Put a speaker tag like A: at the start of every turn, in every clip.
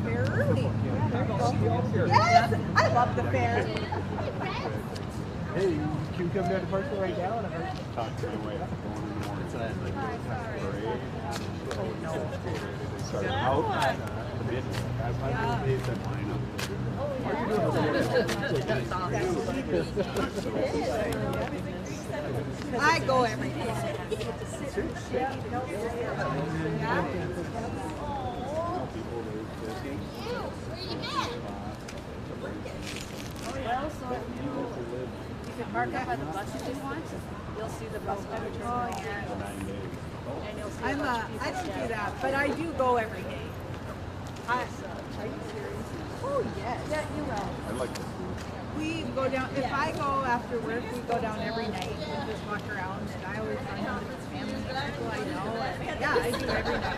A: Fair early. Yes, I love the fair.
B: Hey, can you come down to Parkville right now? And
C: Talk to my wife going in the morning. So that's like parade. Start out the mid.
A: I go every day.
D: Well, so you can park up by the bus if you want. You'll see the bus driver turn around. And you'll see
A: I don't do that, but I do go every day. Are you serious? Oh yes.
D: Yeah, you will.
C: I like this.
A: We go down, if I go after work, we go down every night and just walk around, and I always run into the family people I know. And yeah, I do every night.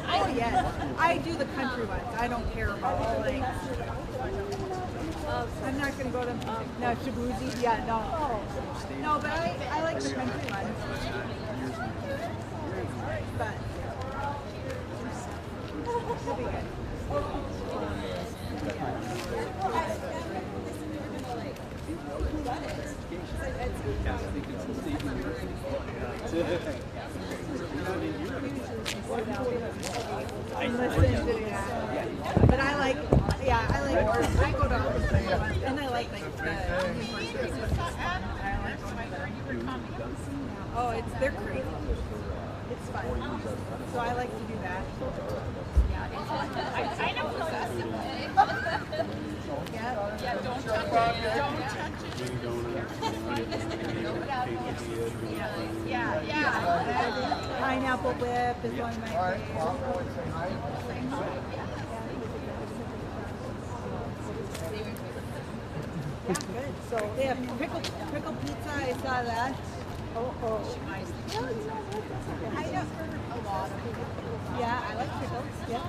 A: Oh yes, I do the country ones. I don't care about like, I'm not gonna go to, no, Shabuzi, yeah, no. No, but I like the country ones. But, it'll be good. But I like, yeah, I go to all the country ones, and I like the oh, they're crazy. It's fun. So I like to do that.
D: I know who
A: Yeah,
D: don't touch it. Yeah.
A: Pineapple whip is one of my favorites. Yeah, good. So they have pickle pizza. I saw that. I know a lot of people. Yeah, I like pickles. Yeah.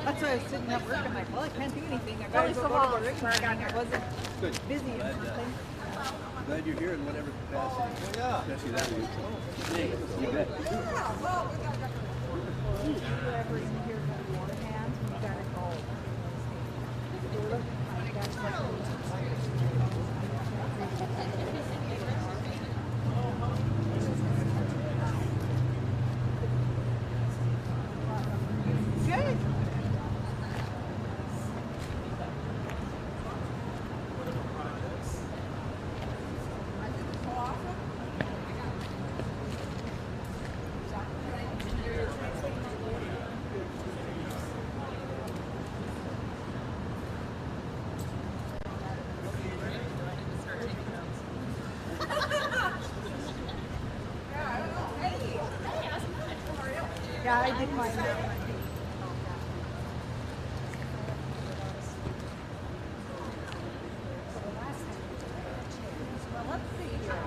A: That's why I was sitting at work. I'm like, well, I can't do anything. I gotta go to work. I wasn't busy or something.
B: glad you're here in whatever capacity. Yeah. Especially that week. Thanks. You bet.
A: Whoever in here got water hands, we gotta go. Good. Yeah, I did mine that one. Well, let's see here.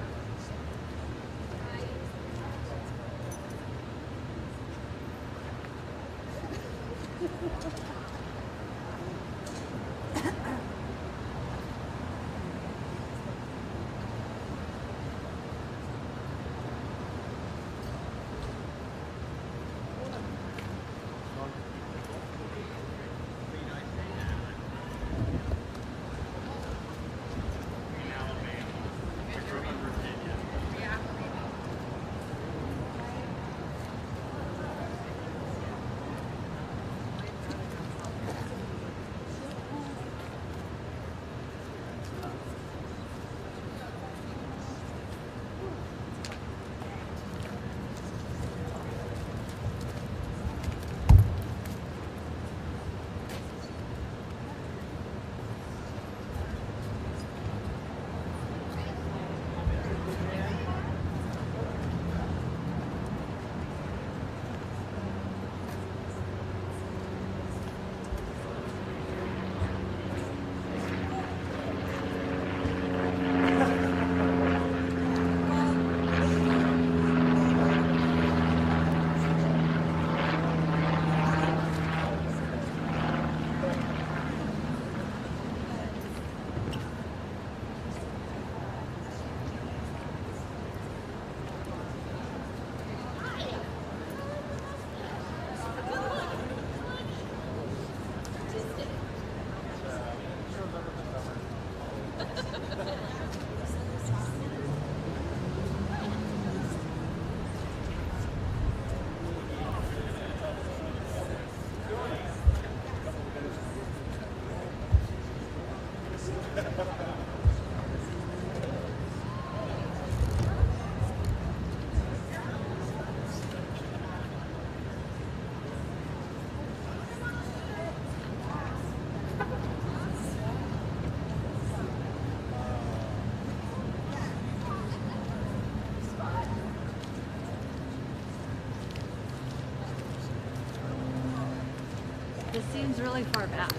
D: one's really far back.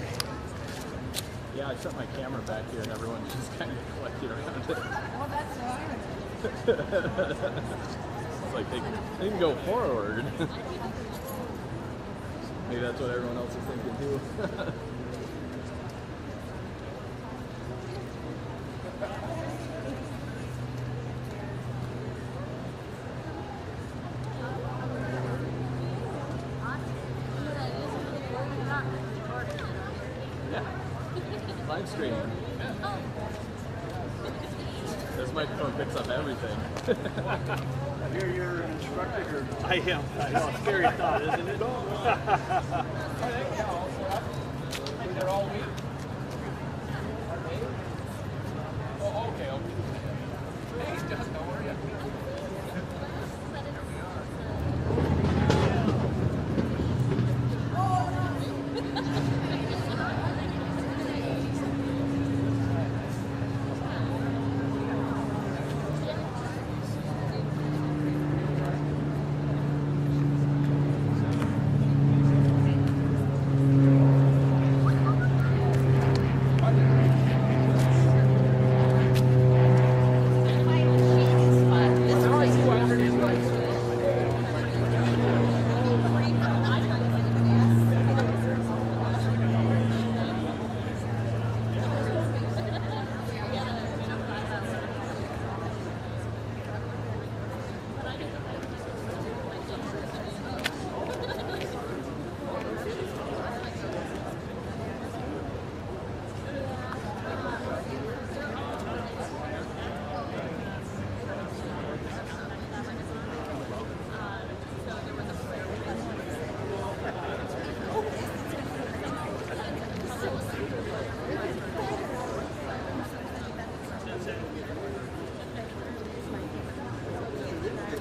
C: Yeah, I set my camera back here and everyone's just kind of collected around it.
D: Well, that's fine.
C: It's like they can go forward. Maybe that's what everyone else is thinking too. Yeah. Live streaming. This microphone picks up everything.
B: You're your instructor.
E: I am. I know. Scary thought, isn't it?
B: They're all week. Oh, okay. Hey, Justin, how are you?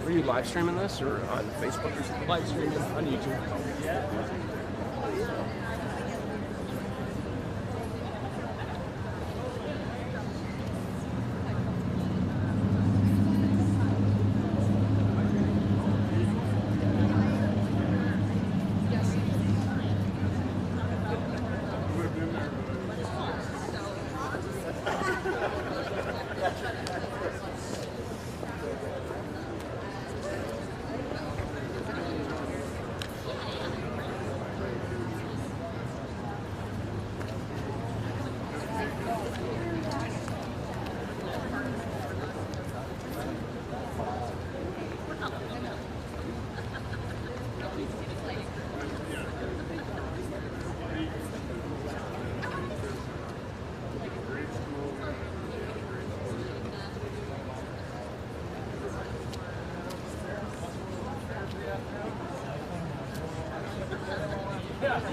F: Were you live streaming this or on Facebook or something?
C: Live streaming on YouTube.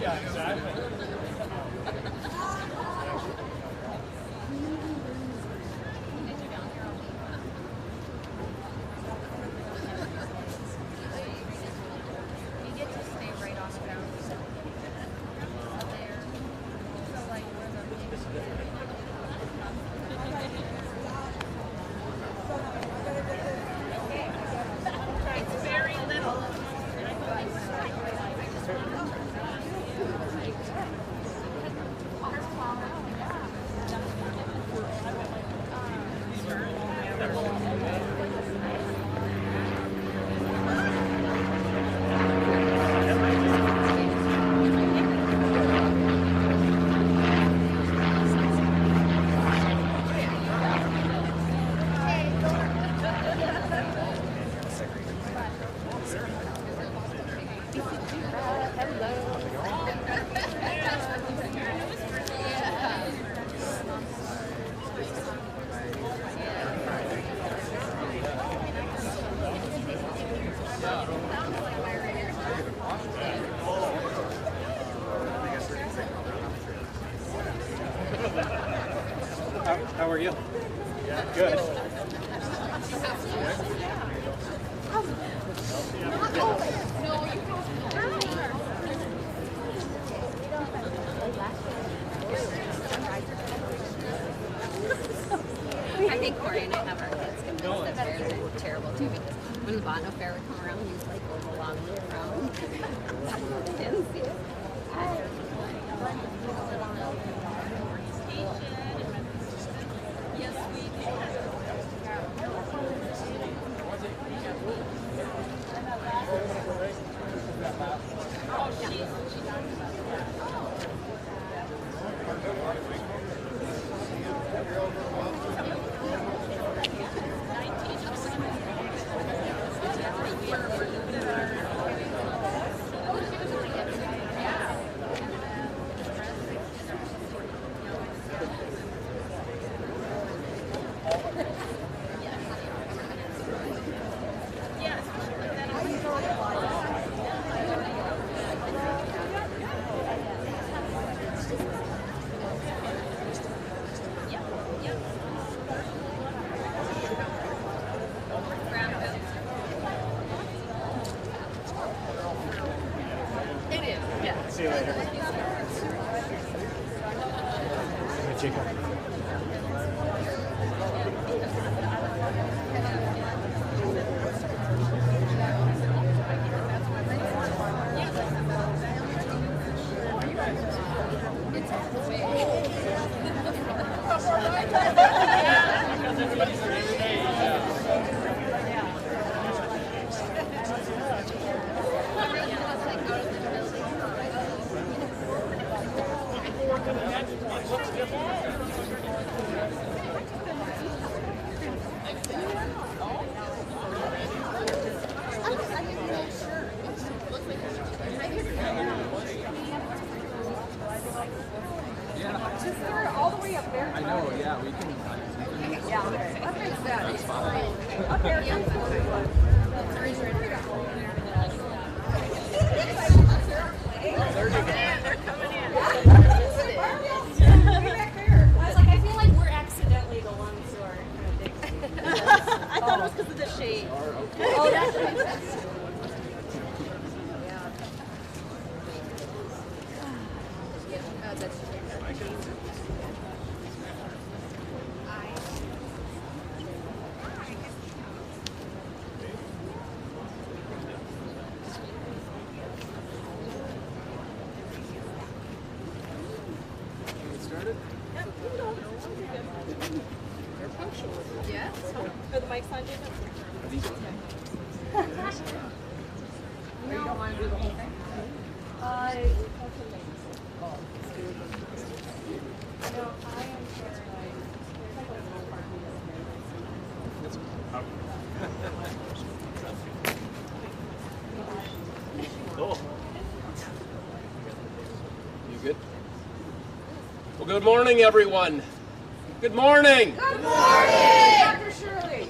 E: Yeah, exactly.
D: You get to stay right on the ground. There. So like where the it's very little.
E: How are you? Good.
G: I think Corey and I have our kids convinced that bears are terrible too, because when the Bono Fair would come around, he was like going along the way around. Didn't see it.
E: chicken.
D: All the way up there.
C: I know, yeah, we can.
D: Yeah, okay. That makes sense. Up They're coming in.
H: I was like, I feel like we're accidentally the ones who are
D: I thought it was because of the shade.
H: Oh, that makes sense.
D: Yes. Are the mics on, Jacob? You don't want to do the whole thing? No, I am
E: Oh.
F: You good? Well, good morning, everyone. Good morning.
D: Good morning, Dr. Shirley.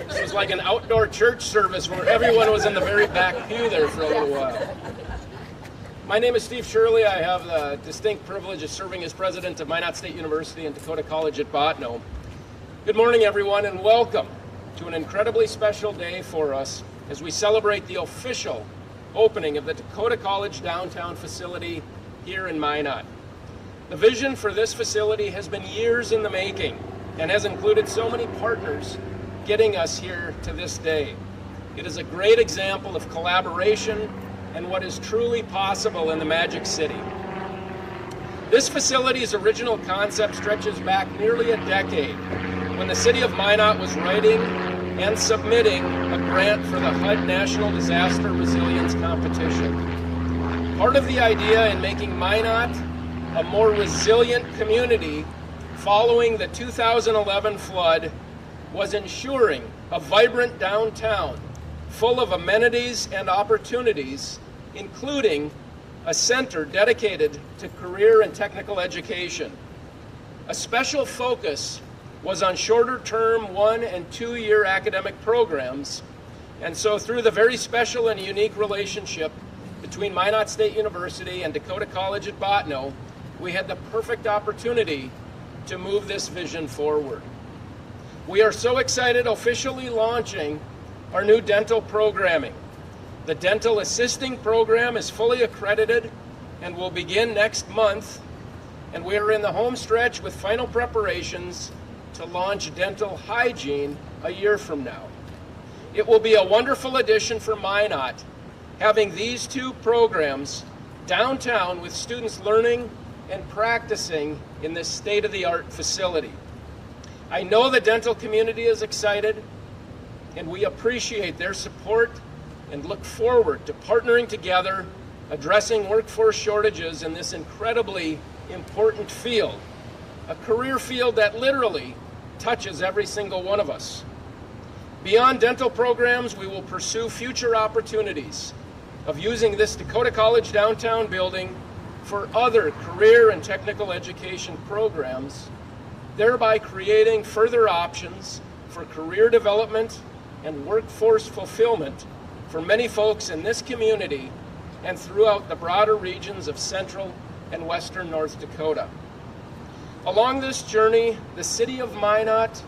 F: This was like an outdoor church service where everyone was in the very back pew there for a little while. My name is Steve Shirley. I have the distinct privilege of serving as president of Minot State University and Dakota College at Botno. Good morning, everyone, and welcome to an incredibly special day for us as we celebrate the official opening of the Dakota College downtown facility here in Minot. The vision for this facility has been years in the making and has included so many partners getting us here to this day. It is a great example of collaboration and what is truly possible in the Magic City. This facility's original concept stretches back nearly a decade when the city of Minot was writing and submitting a grant for the HUD National Disaster Resilience Competition. Part of the idea in making Minot a more resilient community following the 2011 flood was ensuring a vibrant downtown full of amenities and opportunities, including a center dedicated to career and technical education. A special focus was on shorter-term 1- and 2-year academic programs, and so through the very special and unique relationship between Minot State University and Dakota College at Botno, we had the perfect opportunity to move this vision forward. We are so excited officially launching our new dental programming. The dental assisting program is fully accredited and will begin next month, and we are in the home stretch with final preparations to launch dental hygiene a year from now. It will be a wonderful addition for Minot, having these two programs downtown with students learning and practicing in this state-of-the-art facility. I know the dental community is excited, and we appreciate their support and look forward to partnering together, addressing workforce shortages in this incredibly important field, a career field that literally touches every single one of us. Beyond dental programs, we will pursue future opportunities of using this Dakota College downtown building for other career and technical education programs, thereby creating further options for career development and workforce fulfillment for many folks in this community and throughout the broader regions of central and western North Dakota. Along this journey, the City of Minot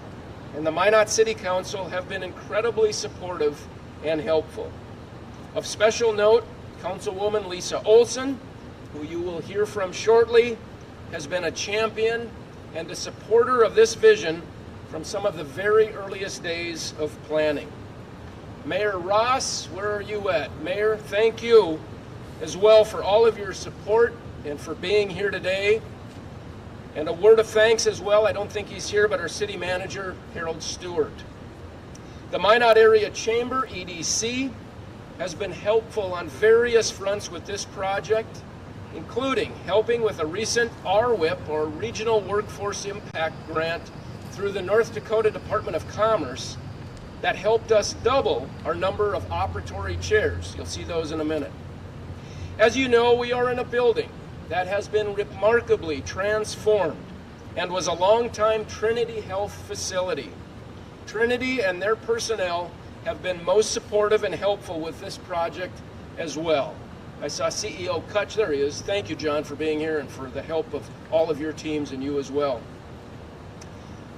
F: and the Minot City Council have been incredibly supportive and helpful. Of special note, Councilwoman Lisa Olson, who you will hear from shortly, has been a champion and a supporter of this vision from some of the very earliest days of planning. Mayor Ross, where are you at? Mayor, thank you as well for all of your support and for being here today. And a word of thanks as well, I don't think he's here, but our city manager, Harold Stewart. The Minot Area Chamber, EDC, has been helpful on various fronts with this project, including helping with a recent RWIP, or Regional Workforce Impact Grant, through the North Dakota Department of Commerce that helped us double our number of operatory chairs. You'll see those in a minute. As you know, we are in a building that has been remarkably transformed and was a long-time Trinity Health facility. Trinity and their personnel have been most supportive and helpful with this project as well. I saw CEO Kutch, there he is. Thank you, John, for being here and for the help of all of your teams and you as well.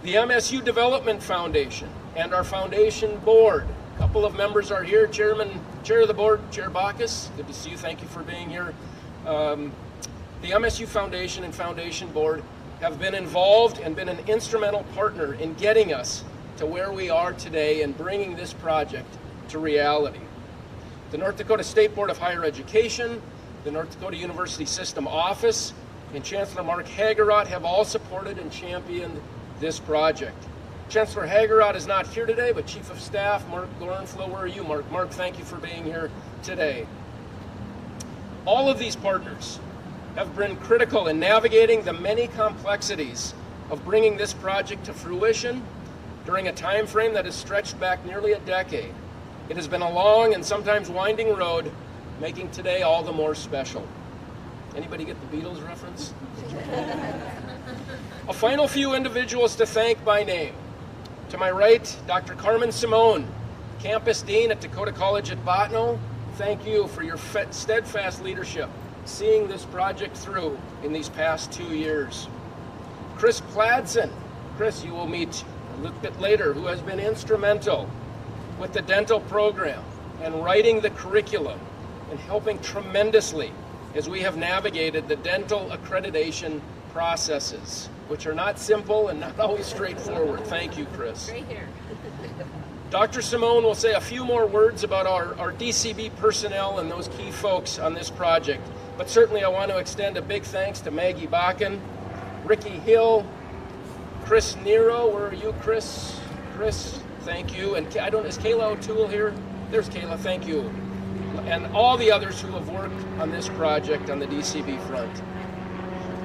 F: The MSU Development Foundation and our foundation board. A couple of members are here. Chair of the board, Chair Bacchus. Good to see you. Thank you for being here. The MSU Foundation and Foundation Board have been involved and been an instrumental partner in getting us to where we are today and bringing this project to reality. The North Dakota State Board of Higher Education, the North Dakota University System Office, and Chancellor Mark Hagerott have all supported and championed this project. Chancellor Hagerott is not here today, but Chief of Staff Mark Gorenflow, where are you, Mark? Mark, thank you for being here today. All of these partners have been critical in navigating the many complexities of bringing this project to fruition during a time frame that has stretched back nearly a decade. It has been a long and sometimes winding road, making today all the more special. Anybody get the Beatles reference? A final few individuals to thank by name. To my right, Dr. Carmen Simone, Campus Dean at Dakota College at Bottineau. Thank you for your steadfast leadership, seeing this project through in these past 2 years. Chris Pladsen, Chris you will meet a little bit later, who has been instrumental with the dental program and writing the curriculum and helping tremendously as we have navigated the dental accreditation processes, which are not simple and not always straightforward. Thank you, Chris.
G: Right here.
F: Dr. Simone will say a few more words about our DCB personnel and those key folks on this project, but certainly I want to extend a big thanks to Maggie Bakken, Ricky Hill, Chris Nero. Where are you, Chris? Chris, thank you. And is Kayla O'Toole here? There's Kayla, thank you. And all the others who have worked on this project on the DCB front.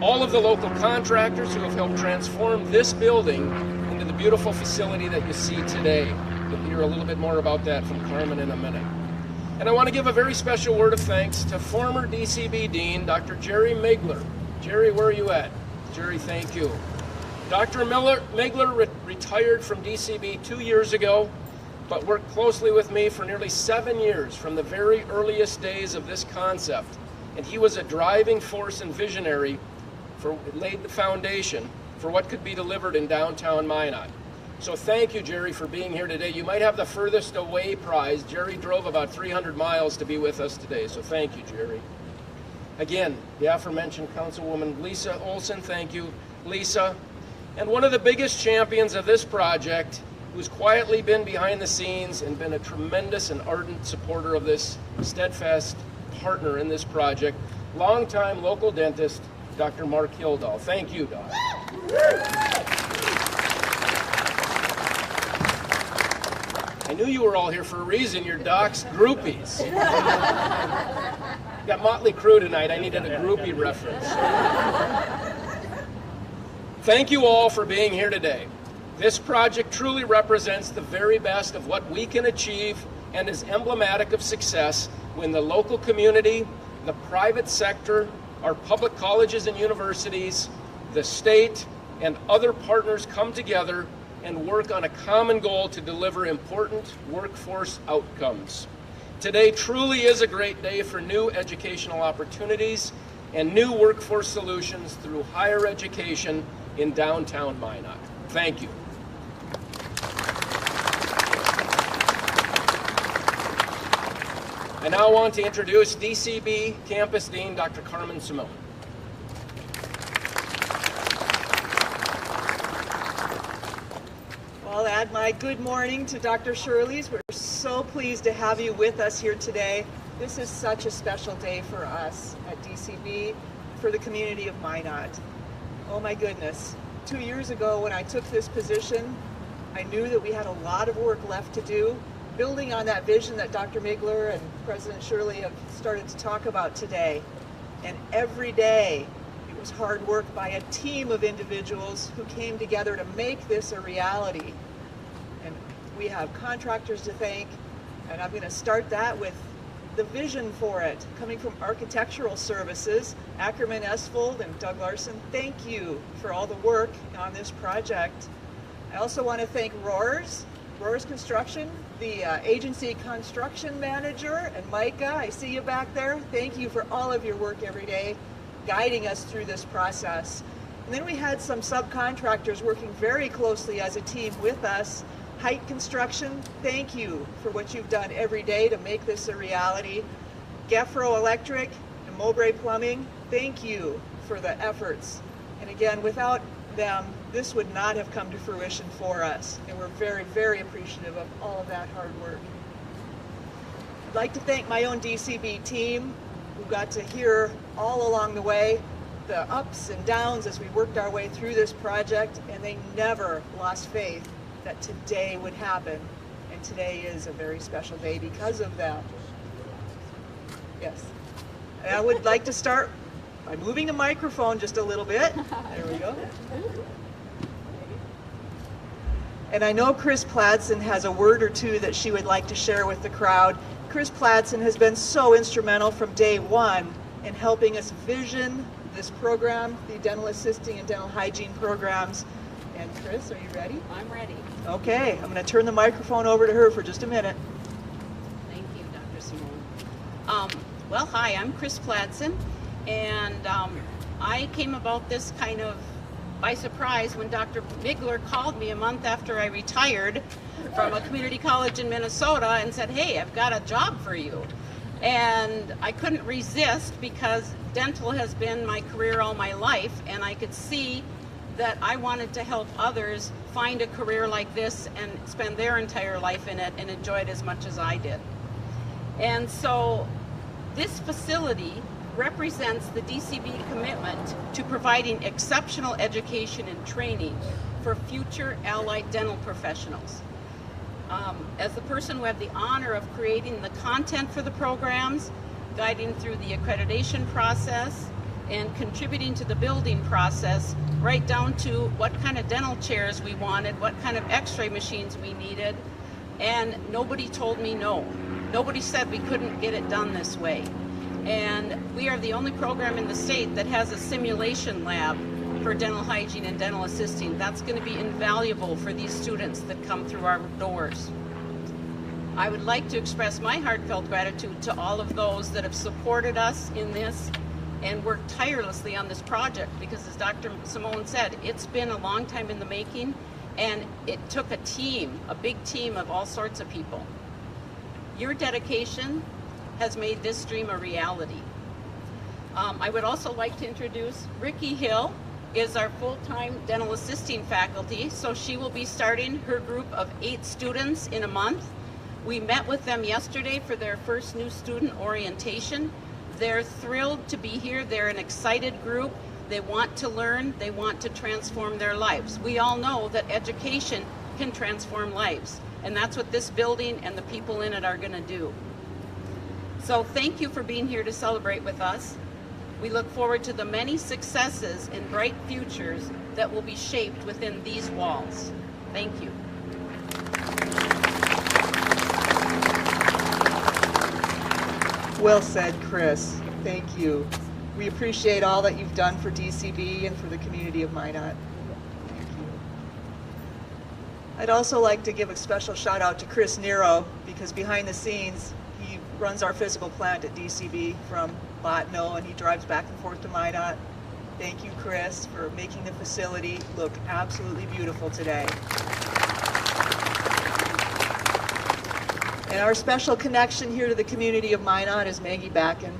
F: All of the local contractors who have helped transform this building into the beautiful facility that you see today. You'll hear a little bit more about that from Carmen in a minute. And I want to give a very special word of thanks to former DCB Dean, Dr. Jerry Megler. Jerry, where are you at? Jerry, thank you. Dr. Megler retired from DCB 2 years ago, but worked closely with me for nearly 7 years from the very earliest days of this concept. And he was a driving force and visionary laid the foundation for what could be delivered in downtown Minot. So thank you, Jerry, for being here today. You might have the furthest away prize. Jerry drove about 300 miles to be with us today, so thank you, Jerry. Again, the aforementioned Councilwoman Lisa Olson, thank you, Lisa. And one of the biggest champions of this project, who's quietly been behind the scenes and been a tremendous and ardent supporter of this, steadfast partner in this project, longtime local dentist, Dr. Mark Hildahl. Thank you, Doc. I knew you were all here for a reason. You're Doc's groupies. Got Motley Crue tonight. I needed a groupie reference. Thank you all for being here today. This project truly represents the very best of what we can achieve and is emblematic of success when the local community, the private sector, our public colleges and universities, the state, and other partners come together and work on a common goal to deliver important workforce outcomes. Today truly is a great day for new educational opportunities and new workforce solutions through higher education in downtown Minot. Thank you. I now want to introduce DCB Campus Dean, Dr. Carmen Simone.
I: add my good morning to Dr. Shirley's. We're so pleased to have you with us here today. This is such a special day for us at DCB, for the community of Minot. Oh my goodness. 2 years ago when I took this position, I knew that we had a lot of work left to do, building on that vision that Dr. Migler and President Shirley have started to talk about today. And every day, it was hard work by a team of individuals who came together to make this a reality. And we have contractors to thank, and I'm going to start that with the vision for it, coming from Architectural Services, Ackerman Esfold and Doug Larson. Thank you for all the work on this project. I also want to thank Roars Construction, the agency construction manager, and Micah, I see you back there. Thank you for all of your work every day, guiding us through this process. And then we had some subcontractors working very closely as a team with us. Height Construction, thank you for what you've done every day to make this a reality. Gefro Electric and Mowbray Plumbing, thank you for the efforts. And again, without them, this would not have come to fruition for us. And we're very, very appreciative of all of that hard work. I'd like to thank my own DCB team who got to hear all along the way the ups and downs as we worked our way through this project, and they never lost faith that today would happen. And today is a very special day because of them. Yes. And I would like to start by moving the microphone just a little bit. There we go. And I know Chris Pladsen has a word or two that she would like to share with the crowd. Chris Pladsen has been so instrumental from day one in helping us vision this program, the dental assisting and dental hygiene programs. And Chris, are you ready?
G: I'm ready.
I: Okay, I'm going to turn the microphone over to her for just a minute.
G: Thank you, Dr. Simone. Well, hi, I'm Chris Pladsen, and I came about this kind of by surprise when Dr. Migler called me a month after I retired from a community college in Minnesota and said, hey, I've got a job for you. And I couldn't resist because dental has been my career all my life, and I could see that I wanted to help others find a career like this and spend their entire life in it and enjoy it as much as I did. And so this facility represents the DCB commitment to providing exceptional education and training for future allied dental professionals. As the person who had the honor of creating the content for the programs, guiding through the accreditation process, and contributing to the building process, right down to what kind of dental chairs we wanted, what kind of x-ray machines we needed, and nobody told me no. Nobody said we couldn't get it done this way. And we are the only program in the state that has a simulation lab for dental hygiene and dental assisting. That's going to be invaluable for these students that come through our doors. I would like to express my heartfelt gratitude to all of those that have supported us in this and worked tirelessly on this project, because as Dr. Simone said, it's been a long time in the making, and it took a team, a big team of all sorts of people. Your dedication has made this dream a reality. I would also like to introduce Ricky Hill, is our full-time dental assisting faculty, so she will be starting her group of 8 students in a month. We met with them yesterday for their first new student orientation. They're thrilled to be here. They're an excited group. They want to learn. They want to transform their lives. We all know that education can transform lives, and that's what this building and the people in it are going to do. So thank you for being here to celebrate with us. We look forward to the many successes and bright futures that will be shaped within these walls. Thank you.
I: Well said, Chris. Thank you. We appreciate all that you've done for DCB and for the community of Minot. Thank you. I'd also like to give a special shout out to Chris Nero, because behind the scenes, he runs our physical plant at DCB from Botno, and he drives back and forth to Minot. Thank you, Chris, for making the facility look absolutely beautiful today. And our special connection here to the community of Minot is Maggie Backen.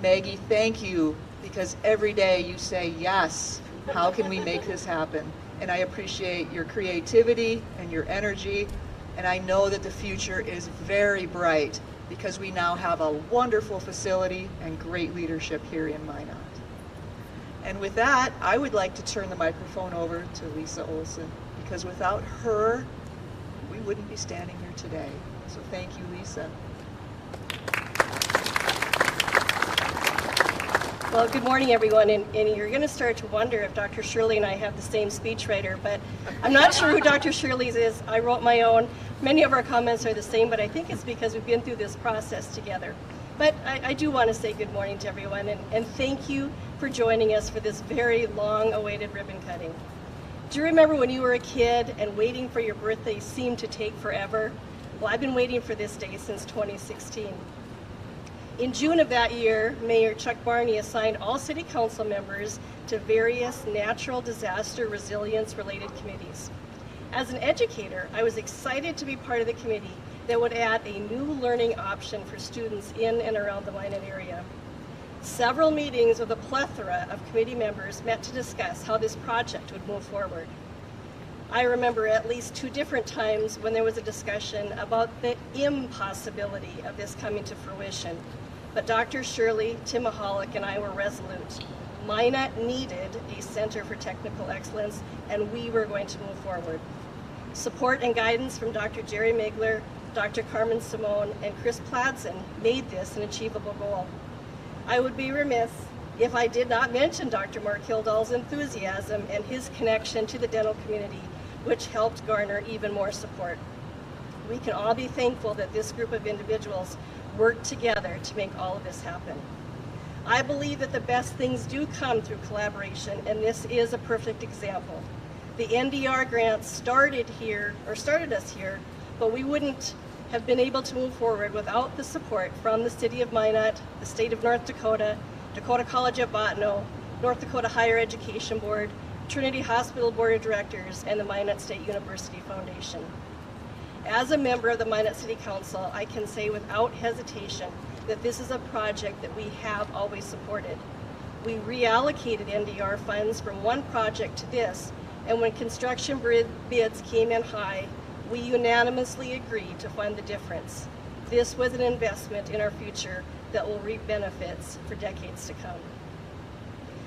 I: Maggie, thank you, because every day you say yes How can we make this happen? And I appreciate your creativity and your energy, and I know that the future is very bright because we now have a wonderful facility and great leadership here in Minot. And with that, I would like to turn the microphone over to Lisa Olson, because without her, we wouldn't be standing here today. So thank you, Lisa.
J: Well, good morning, everyone. And you're going to start to wonder if Dr. Shirley and I have the same speechwriter, but I'm not sure who Dr. Shirley's is. I wrote my own. Many of our comments are the same, but I think it's because we've been through this process together. But I do want to say good morning to everyone, and thank you for joining us for this very long-awaited ribbon cutting. Do you remember when you were a kid and waiting for your birthday seemed to take forever? Well, I've been waiting for this day since 2016. In June of that year, Mayor Chuck Barney assigned all city council members to various natural disaster resilience related committees. As an educator, I was excited to be part of the committee that would add a new learning option for students in and around the Minot area. Several meetings with a plethora of committee members met to discuss how this project would move forward. I remember at least 2 different times when there was a discussion about the impossibility of this coming to fruition. But Dr. Shirley, Tim Mahalik, and I were resolute. Minot needed a Center for Technical Excellence, and we were going to move forward. Support and guidance from Dr. Jerry Migler, Dr. Carmen Simone, and Chris Pladsen made this an achievable goal. I would be remiss if I did not mention Dr. Mark Hildahl's enthusiasm and his connection to the dental community, which helped garner even more support. We can all be thankful that this group of individuals worked together to make all of this happen. I believe that the best things do come through collaboration, and this is a perfect example. The NDR grant started us here, but we wouldn't have been able to move forward without the support from the City of Minot, the State of North Dakota, Dakota College at Bottineau, North Dakota Higher Education Board, Trinity Hospital Board of Directors, and the Minot State University Foundation. As a member of the Minot City Council, I can say without hesitation that this is a project that we have always supported. We reallocated NDR funds from one project to this, and when construction bids came in high, we unanimously agreed to fund the difference. This was an investment in our future that will reap benefits for decades to come.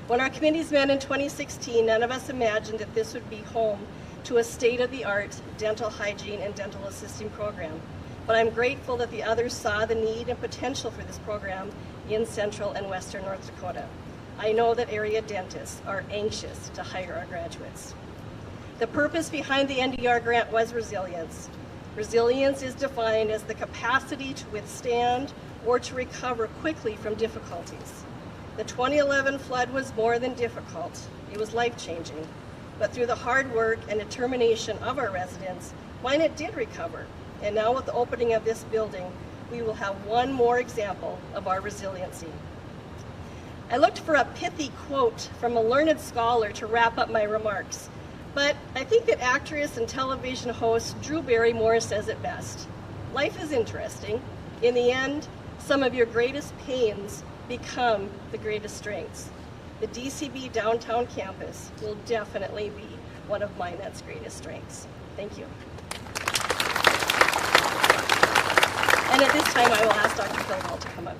J: When our committees met in 2016, none of us imagined that this would be home to a state-of-the-art dental hygiene and dental assisting program. But I'm grateful that the others saw the need and potential for this program in central and western North Dakota. I know that area dentists are anxious to hire our graduates. The purpose behind the NDR grant was resilience. Resilience is defined as the capacity to withstand or to recover quickly from difficulties. The 2011 flood was more than difficult, it was life-changing. But through the hard work and determination of our residents, Minot did recover. And now with the opening of this building, we will have one more example of our resiliency. I looked for a pithy quote from a learned scholar to wrap up my remarks, but I think that actress and television host Drew Barrymore says it best. Life is interesting. In the end, some of your greatest pains become the greatest strengths. The DCB downtown campus will definitely be one of Minot's greatest strengths. Thank you. And at this time, I will ask Dr. Hildahl to come up.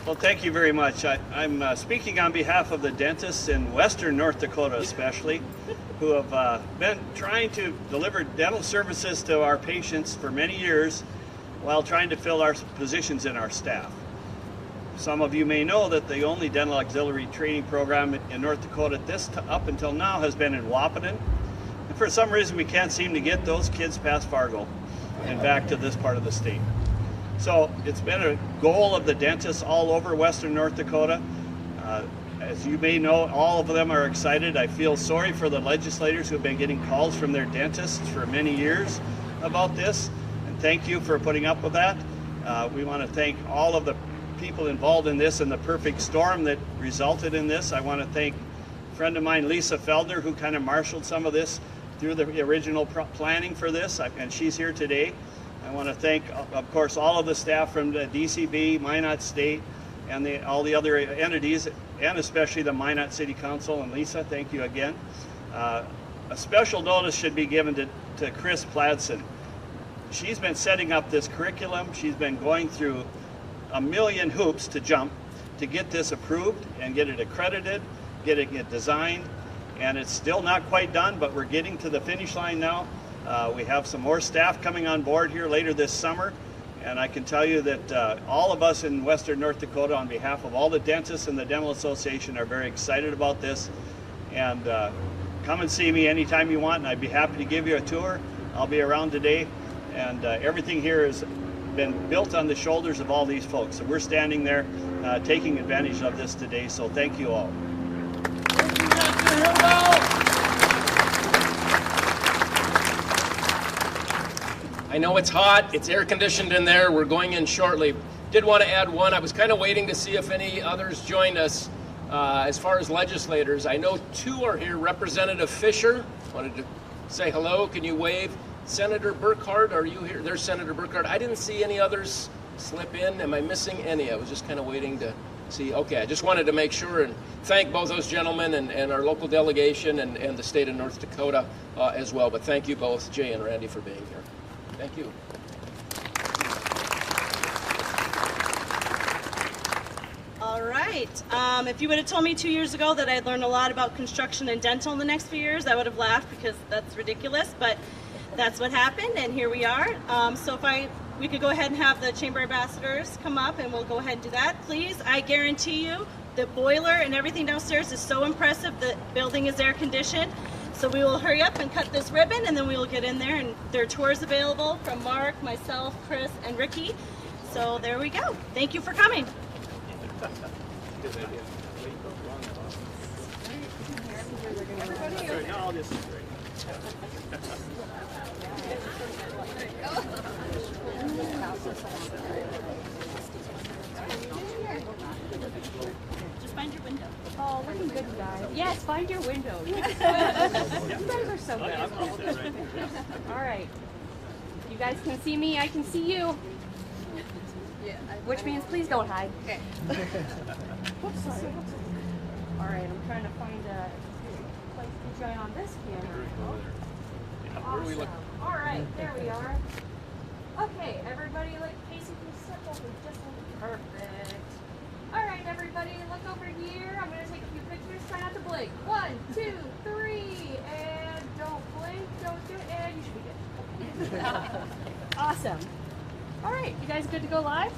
E: Well, thank you very much. I'm speaking on behalf of the dentists in western North Dakota especially, who have been trying to deliver dental services to our patients for many years while trying to fill our positions in our staff. Some of you may know that the only dental auxiliary training program in North Dakota up until now has been in Wahpeton. And for some reason we can't seem to get those kids past Fargo and back to this part of the state. So it's been a goal of the dentists all over western North Dakota. As you may know, all of them are excited. I feel sorry for the legislators who have been getting calls from their dentists for many years about this. Thank you for putting up with that. We want to thank all of the people involved in this and the perfect storm that resulted in this. I want to thank a friend of mine, Lisa Feldner, who kind of marshaled some of this through the original planning for this, and she's here today. I want to thank, of course, all of the staff from the DCB, Minot State, and all the other entities, and especially the Minot City Council. And Lisa, thank you again. A special notice should be given to Chris Pladsen. She's been setting up this curriculum. She's been going through a million hoops to jump to get this approved and get it accredited, getting it designed, and it's still not quite done, but we're getting to the finish line now. We have some more staff coming on board here later this summer, and I can tell you that all of us in Western North Dakota, on behalf of all the dentists and the Dental Association, are very excited about this. And come and see me anytime you want, and I'd be happy to give you a tour. I'll be around today, and everything here has been built on the shoulders of all these folks. So we're standing there taking advantage of this today, so thank you all.
F: I know it's hot, it's air conditioned in there, we're going in shortly. Did want to add one, I was kind of waiting to see if any others joined us as far as legislators. I know two are here. Representative Fisher wanted to say hello, can you wave? Senator Burkhardt, are you here? There's Senator Burkhardt. I didn't see any others slip in. Am I missing any? I was just kind of waiting to see. Okay, I just wanted to make sure and thank both those gentlemen and our local delegation and the state of North Dakota as well. But thank you both, Jay and Randy, for being here. Thank you.
K: All right. If you would have told me 2 years ago that I'd learn a lot about construction and dental in the next few years, I would have laughed because that's ridiculous, but that's what happened, and here we are. So if we could go ahead and have the chamber ambassadors come up, and we'll go ahead and do that, please. I guarantee you the boiler and everything downstairs is so impressive. The building is air conditioned. So we will hurry up and cut this ribbon, and then we will get in there, and there are tours available from Mark, myself, Chris, and Ricky. So there we go. Thank you for coming. Just find your window.
H: Oh, looking good, you guys. Yes, find your window. You guys are so good. All right. You guys can see me, I can see you. Which means please don't hide. Okay. Whoops, sorry. All right, I'm trying to find a place to join on this camera. Awesome. All right, there we are. Okay, everybody, like basically step over just a little. Perfect. All right, everybody, look over here. I'm going to take a few pictures. Try not to blink. 1, 2, 3, and don't blink. Don't do it, and you should be good. Awesome. All right, you guys good to go live?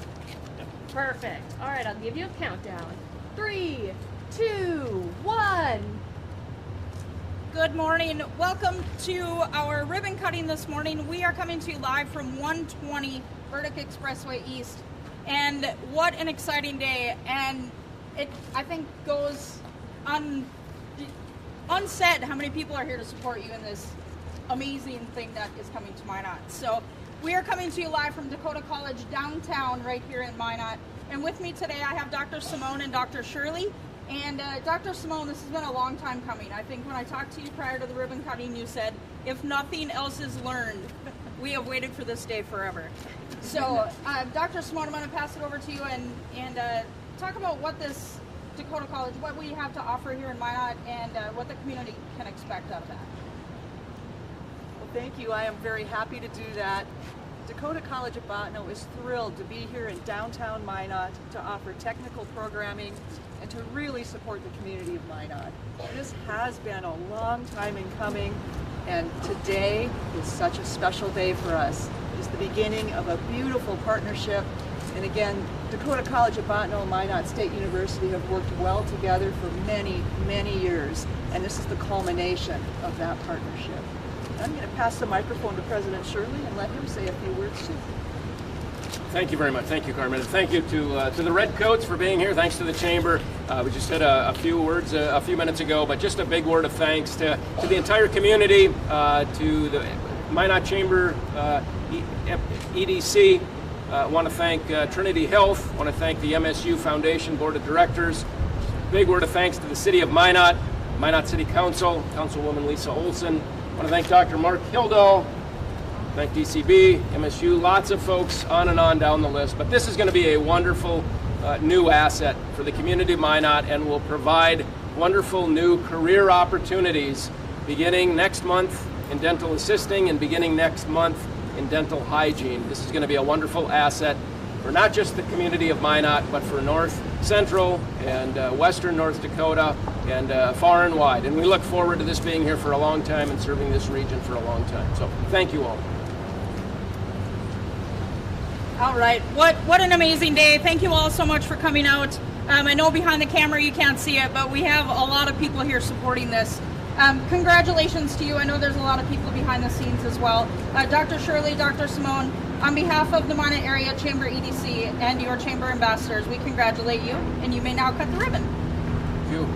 H: Perfect. All right, I'll give you a countdown. 3, 2, 1.
A: Good morning. Welcome to our ribbon cutting this morning. We are coming to you live from 120 Burdick Expressway East. And what an exciting day. And it, I think, goes unsaid how many people are here to support you in this amazing thing that is coming to Minot. So we are coming to you live from Dakota College downtown right here in Minot. And with me today I have Dr. Simone and Dr. Shirley. And Dr. Simone, this has been a long time coming. I think when I talked to you prior to the ribbon cutting, you said, if nothing else is learned, we have waited for this day forever. So, Dr. Simone, I'm going to pass it over to you and talk about what this Dakota College, what we have to offer here in Minot, and what the community can expect out of that.
I: Well, thank you. I am very happy to do that. Dakota College of Botano is thrilled to be here in downtown Minot to offer technical programming and to really support the community of Minot. This has been a long time in coming, and today is such a special day for us. It is the beginning of a beautiful partnership, and again, Dakota College of Botano and Minot State University have worked well together for many, many years, and this is the culmination of that partnership. I'm going to pass the microphone to President Shirley and let him say a few words too.
F: Thank you very much. Thank you, Carmen. And thank you to the Redcoats for being here. Thanks to the Chamber. We just said a few words a few minutes ago, but just a big word of thanks to the entire community, to the Minot Chamber, EDC. I want to thank Trinity Health. I want to thank the MSU Foundation Board of Directors. Big word of thanks to the City of Minot, Minot City Council, Councilwoman Lisa Olson. I want to thank Dr. Mark Hildahl, thank DCB, MSU, lots of folks on and on down the list. But this is going to be a wonderful new asset for the community of Minot and will provide wonderful new career opportunities beginning next month in dental assisting and beginning next month in dental hygiene. This is going to be a wonderful asset for not just the community of Minot, but for North Central and Western North Dakota and far and wide. And we look forward to this being here for a long time and serving this region for a long time. So thank you all.
L: All right, what an amazing day. Thank you all so much for coming out. I know behind the camera you can't see it, but we have a lot of people here supporting this. Congratulations to you. I know there's a lot of people behind the scenes as well. Dr. Shirley, Dr. Simone, on behalf of the Minot Area Chamber EDC and your Chamber Ambassadors, we congratulate you, and you may now cut the ribbon.
F: Thank you.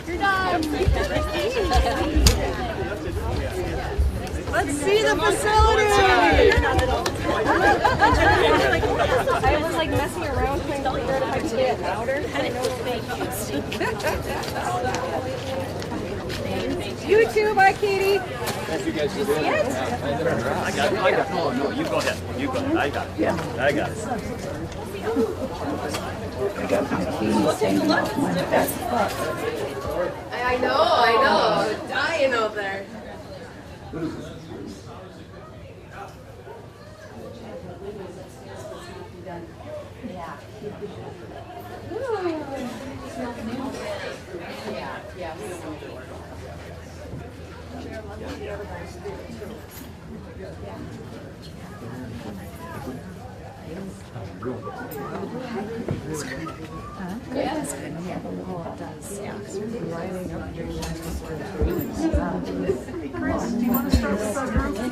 L: You're done. Let's see the facility.
H: I was like messing around trying to figure out if I could get it louder.
L: You too, bye, Katie.
F: Thank you guys for doing it.
E: I got it. Oh, no, you go ahead. You go ahead. I got it. Yeah. I got it.
M: I know. Dying out there.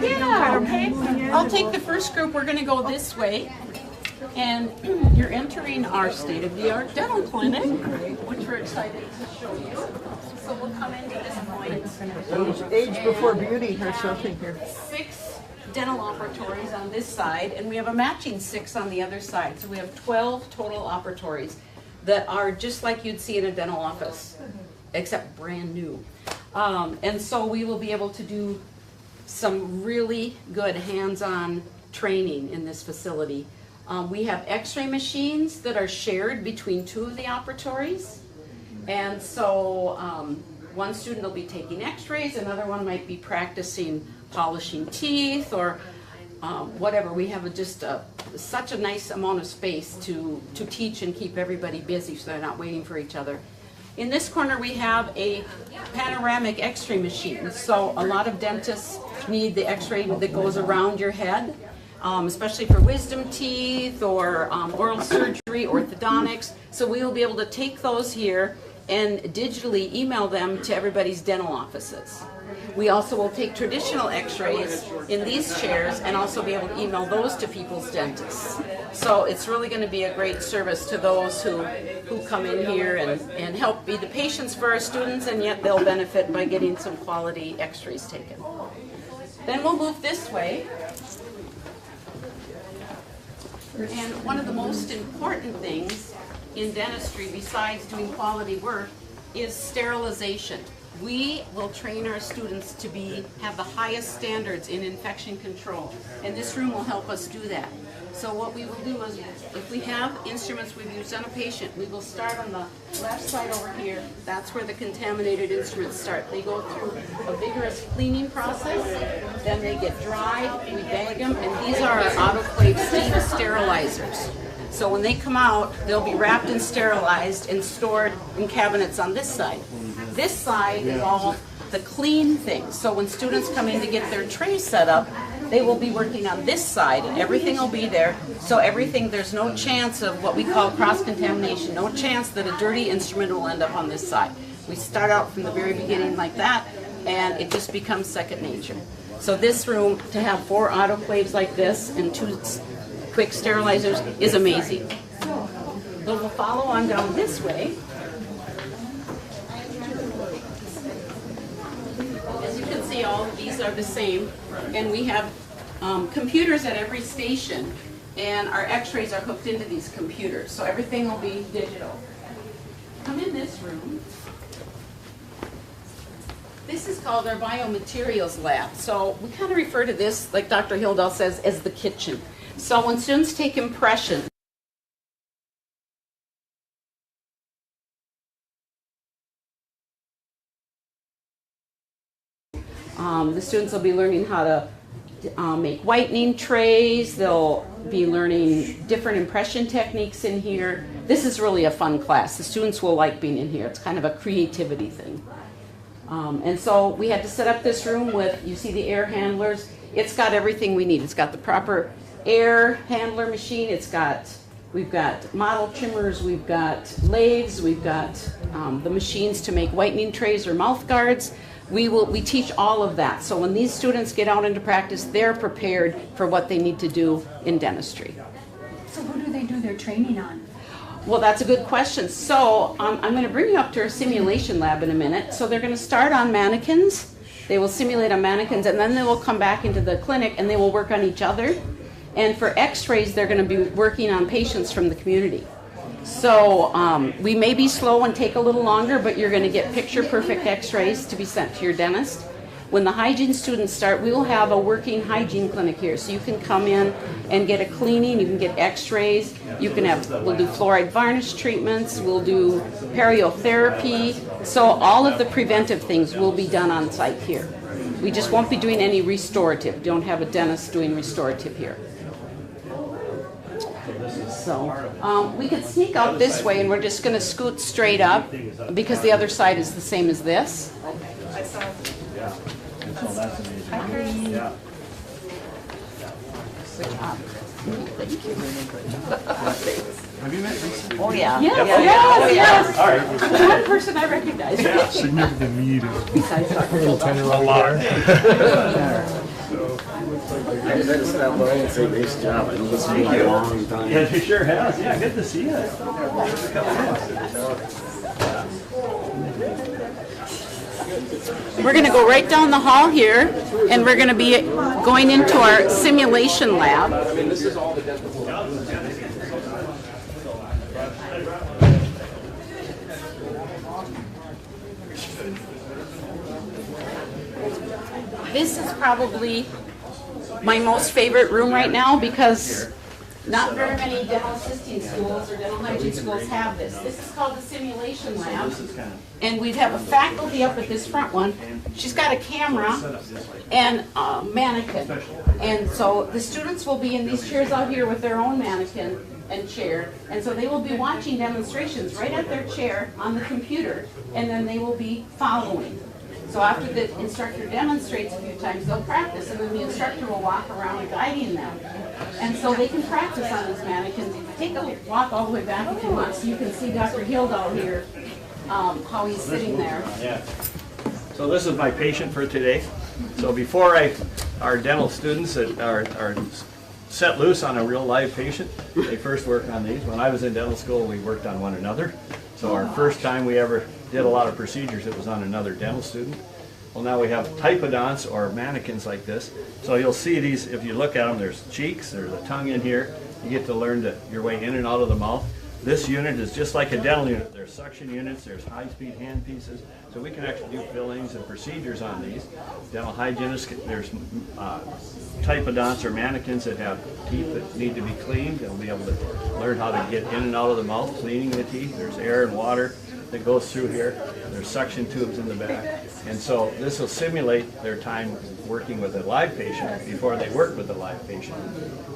G: Yeah, okay. I'll take the first group. We're going to go this way. And you're entering our state-of-the-art dental clinic, which we're excited to show you. So we'll come into this point.
N: Age before beauty or something here.
G: 6 dental operatories on this side, and we have a matching 6 on the other side. So we have 12 total operatories that are just like you'd see in a dental office, except brand new. And so we will be able to do some really good hands-on training in this facility. We have x-ray machines that are shared between 2 of the operatories. And so one student will be taking x-rays, another one might be practicing polishing teeth or whatever. We have such a nice amount of space to teach and keep everybody busy so they're not waiting for each other. In this corner we have a panoramic x-ray machine. So a lot of dentists need the x-ray that goes around your head. Especially for wisdom teeth or oral surgery, orthodontics. So we will be able to take those here and digitally email them to everybody's dental offices. We also will take traditional x-rays in these chairs and also be able to email those to people's dentists. So it's really going to be a great service to those who come in here and help be the patients for our students, and yet they'll benefit by getting some quality x-rays taken. Then we'll move this way. And one of the most important things in dentistry, besides doing quality work, is sterilization. We will train our students to have the highest standards in infection control, and this room will help us do that. So what we will do is, if we have instruments we've used on a patient, we will start on the left side over here. That's where the contaminated instruments start. They go through a vigorous cleaning process, then they get dried, we bag them, and these are our autoclave steam sterilizers. So when they come out, they'll be wrapped and sterilized and stored in cabinets on this side. This side is all the clean things. So when students come in to get their tray set up, they will be working on this side, and everything will be there. So everything, there's no chance of what we call cross-contamination, no chance that a dirty instrument will end up on this side. We start out from the very beginning like that, and it just becomes second nature. So this room, to have 4 autoclaves like this and 2 quick sterilizers is amazing. So we'll follow on down this way. As you can see, all of these are the same, and we have computers at every station, and our x-rays are hooked into these computers, so everything will be digital. Come in this room. This is called our biomaterials lab. So we kind of refer to this, like Dr. Hildal says, as the kitchen. So when students take impressions, the students will be learning how to make whitening trays. They'll be learning different impression techniques in here. This is really a fun class. The students will like being in here. It's kind of a creativity thing. And so we had to set up this room with, you see the air handlers. It's got everything we need. It's got the proper air handler machine. We've got model trimmers, we've got lathes, we've got the machines to make whitening trays or mouth guards. We teach all of that. So when these students get out into practice, they're prepared for what they need to do in dentistry.
D: So who do they do their training on?
G: Well, that's a good question. So I'm going to bring you up to our simulation lab in a minute. So they're going to start on mannequins. They will simulate on mannequins, and then they will come back into the clinic and they will work on each other. And for x-rays, they're going to be working on patients from the community. So we may be slow and take a little longer, but you're going to get picture-perfect x-rays to be sent to your dentist. When the hygiene students start, we will have a working hygiene clinic here. So you can come in and get a cleaning, you can get x-rays, we'll do fluoride varnish treatments, we'll do periotherapy. So all of the preventive things will be done on site here. We just won't be doing any restorative. Don't have a dentist doing restorative here. So we could sneak out this way, and we're just going to scoot straight up because the other side is the same as this.
C: Yeah. Have you met Lisa?
G: Oh yeah.
C: Yes.
G: Yes.
C: All right.
G: I'm one person I recognize.
C: Yeah.
O: Significant meeting.
G: Besides Dr. Hildal.
O: A lot.
P: I just stopped by and say nice job. I know it's been a long time.
C: Yeah, you sure has. Yeah, good to see you.
G: We're going to go right down the hall here, and we're going to be going into our simulation lab.
F: I mean, this is all the dental.
G: This is probably my most favorite room right now because not very many dental assisting schools or dental hygiene schools have this. This is called the simulation lab. And we have a faculty up at this front one. She's got a camera and a mannequin. And so the students will be in these chairs out here with their own mannequin and chair. And so they will be watching demonstrations right at their chair on the computer, and then they will be following. So after the instructor demonstrates a few times, they'll practice, and then the instructor will walk around guiding them. And so they can practice on these mannequins. Take a walk all the way back if you want, so you can see Dr. Hildal here, how he's sitting there.
E: Yeah. So this is my patient for today. So before our dental students that are set loose on a real live patient, they first work on these. When I was in dental school, we worked on one another. So our first time we ever did a lot of procedures, it was on another dental student. Well, now we have typodonts or mannequins like this. So you'll see these, if you look at them, there's cheeks, there's a tongue in here. You get to learn your way in and out of the mouth. This unit is just like a dental unit. There's suction units, there's high-speed hand pieces, so we can actually do fillings and procedures on these. Dental hygienists, there's typodonts or mannequins that have teeth that need to be cleaned. They'll be able to learn how to get in and out of the mouth, cleaning the teeth. There's air and water that goes through here. There's suction tubes in the back. And so this will simulate their time working with a live patient before they work with a live patient.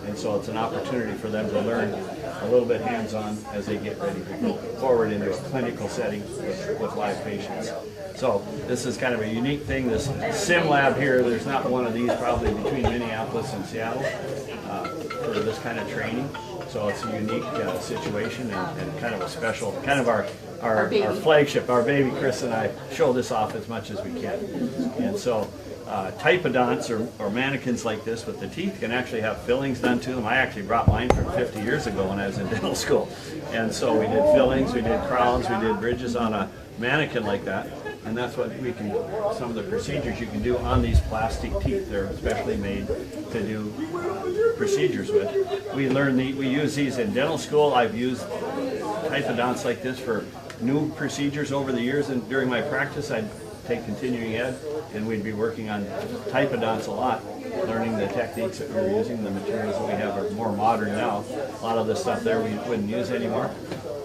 E: And so it's an opportunity for them to learn a little bit hands-on as they get ready to go forward into a clinical setting with live patients. So this is kind of a unique thing, this sim lab here. There's not one of these probably between Minneapolis and Seattle for this kind of training. So it's a unique situation and kind of a special, kind of our flagship, our baby. Chris and I show this off as much as we can. And so typodonts or mannequins like this with the teeth can actually have fillings done to them. I actually brought mine from 50 years ago when I was in dental school. And so we did fillings, we did crowns, we did bridges on a mannequin like that. And that's what we can, some of the procedures you can do on these plastic teeth. They're especially made to do procedures with. We use these in dental school. I've used typodonts like this for new procedures over the years, and during my practice I'd take continuing ed and we'd be working on typodonts a lot, learning the techniques that we were using. The materials that we have are more modern now. A lot of the stuff there we wouldn't use anymore,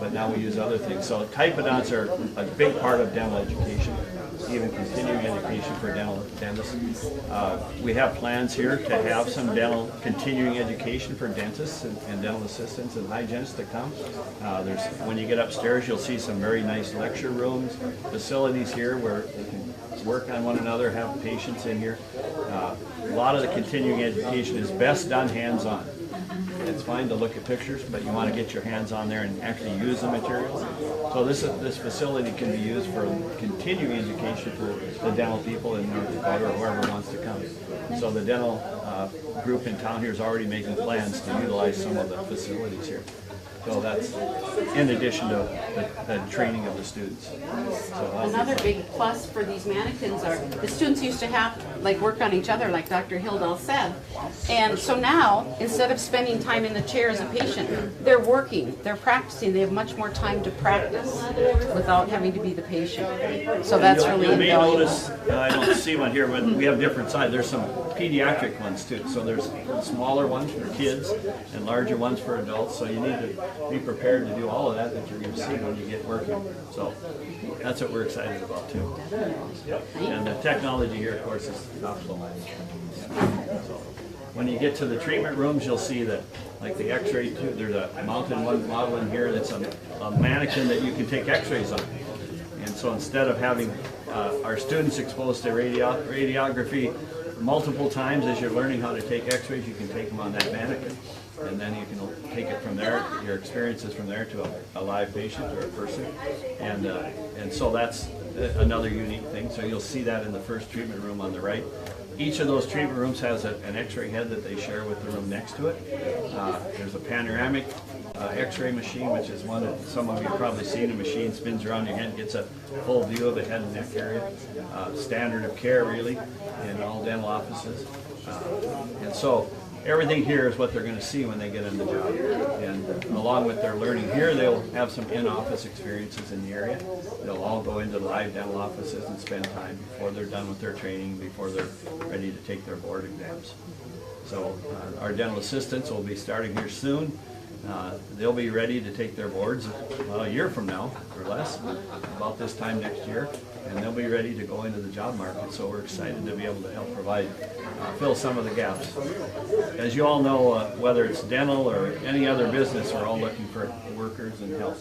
E: but now we use other things. So typodonts are a big part of dental education, even continuing education for dental dentists. We have plans here to have some dental continuing education for dentists and dental assistants and hygienists to come. When you get upstairs, you'll see some very nice lecture rooms, facilities here where they can work on one another, have patients in here. A lot of the continuing education is best done hands-on. It's fine to look at pictures, but you want to get your hands on there and actually use the materials. So this facility can be used for continuing education for the dental people in North Dakota or whoever wants to come. So the dental group in town here is already making plans to utilize some of the facilities here. So that's in addition to the training of the students. So
G: another big plus for these mannequins are the students used to have work on each other, like Dr. Hildell said. And so now, instead of spending time in the chair as a patient, they're working, they're practicing, they have much more time to practice without having to be the patient. So that's really
E: you may
G: invaluable.
E: notice, I don't see one here, but we have different sizes. There's some pediatric ones too. So there's smaller ones for kids and larger ones for adults. So you need to be prepared to do all of that you're going to see when you get working. So that's what we're excited about too. And the technology here, of course, is top-level. So when you get to the treatment rooms, you'll see that, like the X-ray tube, there's a mounted one model in here that's a mannequin that you can take X-rays on. And so instead of having our students exposed to radiography multiple times as you're learning how to take X-rays, you can take them on that mannequin. And then you can take it from there, your experiences from there to a live patient or a person. And so that's another unique thing. So you'll see that in the first treatment room on the right. Each of those treatment rooms has an X-ray head that they share with the room next to it. There's a panoramic X-ray machine, which is one that some of you have probably seen. A machine spins around your head, gets a full view of the head and neck area. Standard of care, really, in all dental offices. And so everything here is what they're going to see when they get in the job. And along with their learning here, they'll have some in-office experiences in the area. They'll all go into live dental offices and spend time before they're done with their training, before they're ready to take their board exams. So our dental assistants will be starting here soon. They'll be ready to take their boards a year from now or less, about this time next year, and they'll be ready to go into the job market. So we're excited to be able to help provide, fill some of the gaps. As you all know, whether it's dental or any other business, we're all looking for workers and help.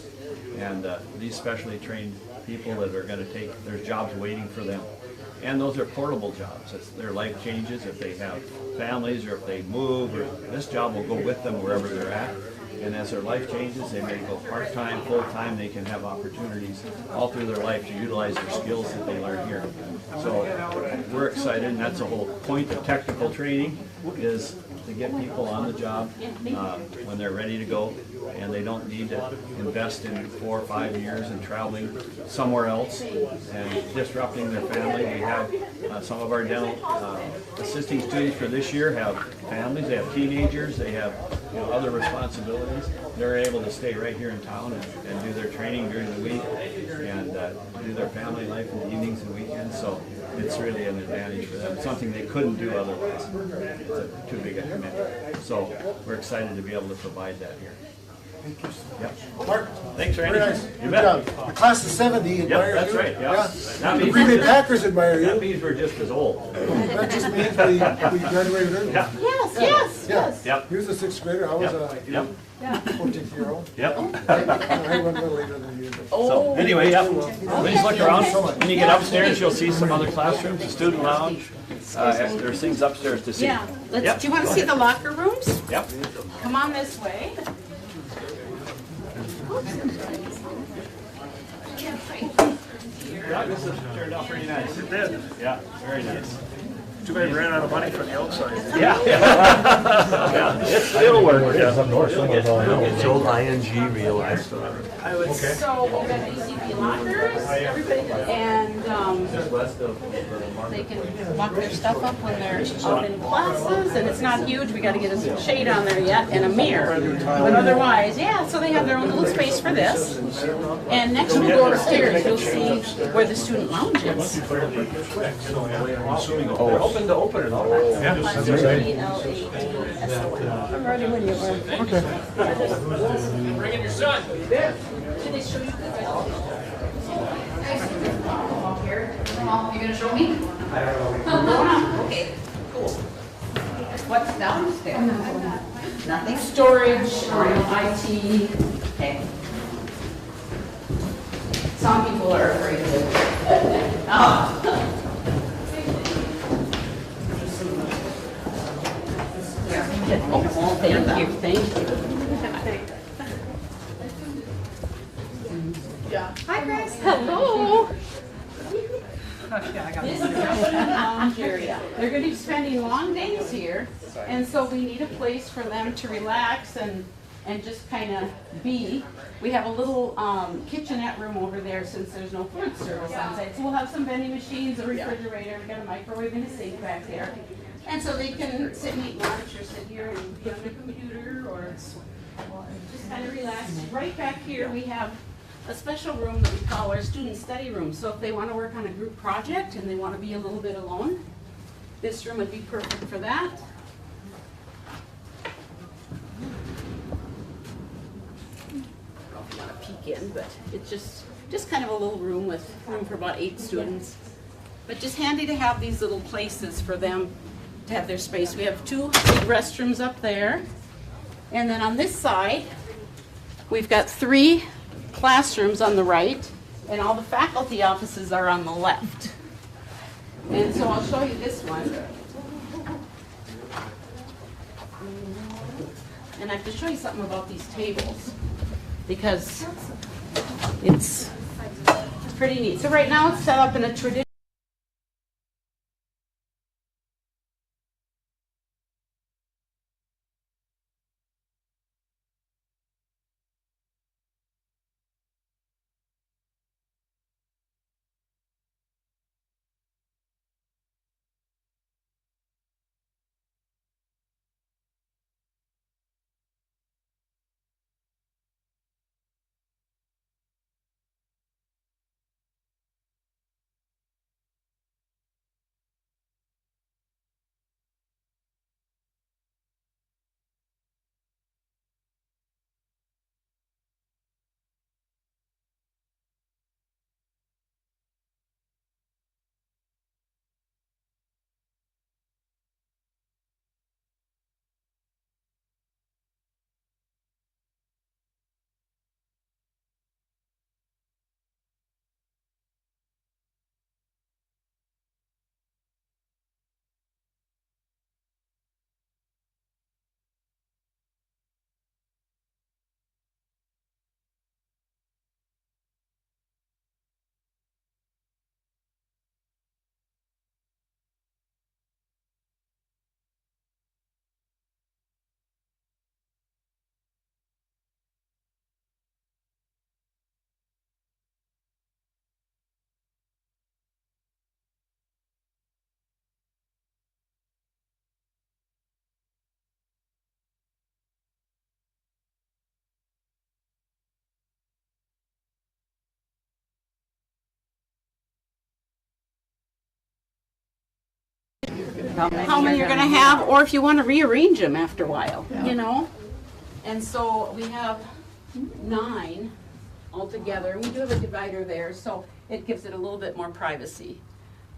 E: And these specially trained people that are going to take, there's jobs waiting for them. And those are portable jobs. It's their life changes if they have families or if they move, or this job will go with them wherever they're at. And as their life changes, they may go part-time, full-time. They can have opportunities all through their life to utilize their skills that they learn here. So we're excited, and that's the whole point of technical training, is to get people on the job when they're ready to go, and they don't need to invest in 4 or 5 years in traveling somewhere else and disrupting their family. We have some of our dental assisting students for this year have families, they have teenagers, they have other responsibilities. They're able to stay right here in town and do their training during the week and do their family life in the evenings and weekends. So it's really an advantage for them, something they couldn't do otherwise. It's too big a commitment. So we're excited to be able to provide that here.
Q: Thank you.
E: Yep.
Q: Mark,
E: thanks, Randy.
Q: very nice.
E: You
Q: Good
E: bet.
Q: job. The class of 70 admire you.
E: That's right. Yeah.
Q: The Green Bay Packers admire you.
E: That means we're just as old.
Q: That just means we graduated early.
E: Yeah.
G: Yes.
E: Yep.
Q: He was a 6th grader. I was a
E: Yep.
Q: 14-year-old.
E: Yep.
Q: I went a little later than you.
E: So anyway, yeah. Please look around. When you get upstairs, you'll see some other classrooms, a student lounge. There's things upstairs to see.
G: Yeah.
E: Yep.
G: Do you want to see the locker rooms?
E: Yep.
G: Come on this way.
E: Yeah, this has turned out pretty nice. It did. Yeah, very nice.
C: Too bad we ran out of money for the outside.
E: Yeah. It'll work.
O: Yeah, up north, someone's all know.
B: It's old ING realized.
G: So we've got DCP lockers, and they can lock their stuff up when they're out in classes, and it's not huge. We got to get a shade on there yet and a mirror, but otherwise, yeah. So they have their own little space for this. And next we'll go upstairs. You'll see where the student lounge is.
B: They're hoping to open it all.
O: Yeah, that's exciting.
J: I'm ready when you are.
O: Okay.
F: Bring in your son.
G: You're gonna show me? Okay, cool. What's downstairs? Nothing. Storage, IT. Okay. Some people are afraid of it. Oh. Oh, thank you, thank you. Hi, Chris. Hello. This is the lounge area. They're going to be spending long days here, and so we need a place for them to relax and just kind of be. We have a little kitchenette room over there since there's no food service on site. So we'll have some vending machines, a refrigerator, we got a microwave and a sink back there. And so they can sit and eat lunch or sit here and be on their computer or just kind of relax. Right back here we have a special room that we call our student study room. So if they want to work on a group project and they want to be a little bit alone, this room would be perfect for that. I don't know if you want to peek in, but it's just kind of a little room with room for about 8 students. But just handy to have these little places for them to have their space. We have 2 big restrooms up there. And then on this side, we've got 3 classrooms on the right, and all the faculty offices are on the left. And so I'll show you this one. And I have to show you something about these tables, because it's pretty neat. So right now it's set up in a traditional how many you're going to have, or if you want to rearrange them after a while, you know. And so we have 9 altogether. We do have a divider there, so it gives it a little bit more privacy.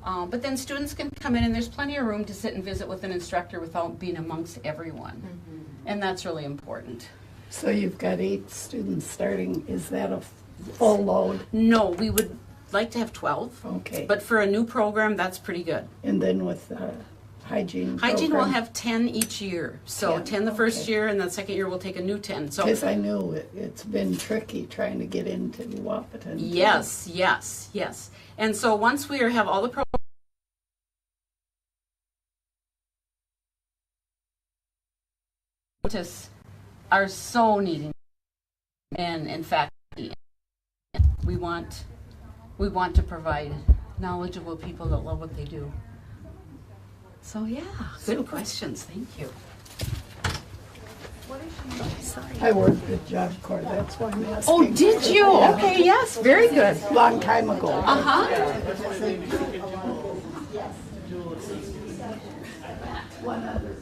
G: But then students can come in, and there's plenty of room to sit and visit with an instructor without being amongst everyone. And that's really important.
R: So you've got 8 students starting. Is that a full load?
G: No, we would like to have 12.
R: Okay.
G: But for a new program, that's pretty good.
R: And then with hygiene
G: Hygiene
R: program?
G: will have 10 each year. So 10 the first year, and the second year we'll take a new 10. So
R: because I know it's been tricky trying to get into Wahpeton.
G: Yes, yes, yes. And so once we have all the
S: dentists are so needing, and in fact, we want to provide knowledgeable people that love what they do. So yeah, good questions. Thank you.
R: I worked at Job Corps, that's why I'm asking.
S: Oh, did you? Okay, yes, very good.
R: Long time ago.
S: Uh-huh.
R: One other.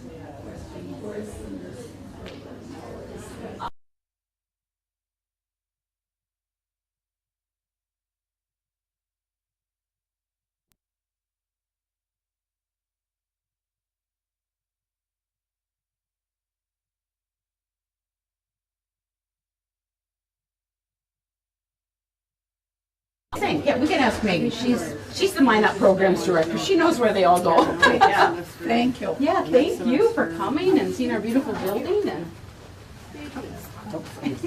S: Yeah, we can ask Maggie. She's the Minot Programs Director. She knows where they all go.
R: Yeah, thank you.
S: Yeah, thank you for coming and seeing our beautiful building. And if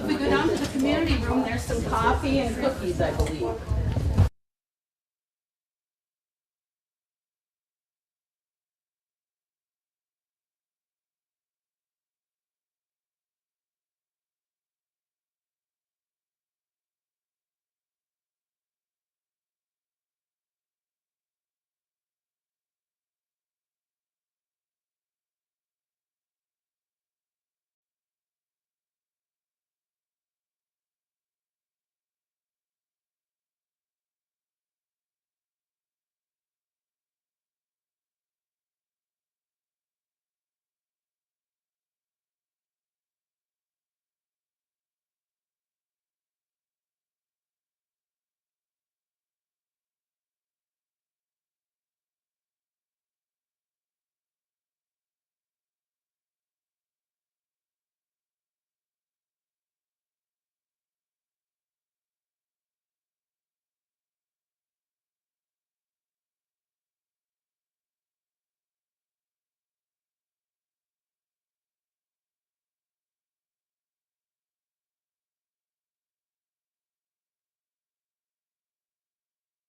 S: we go down to the community room, there's some coffee and cookies, I believe.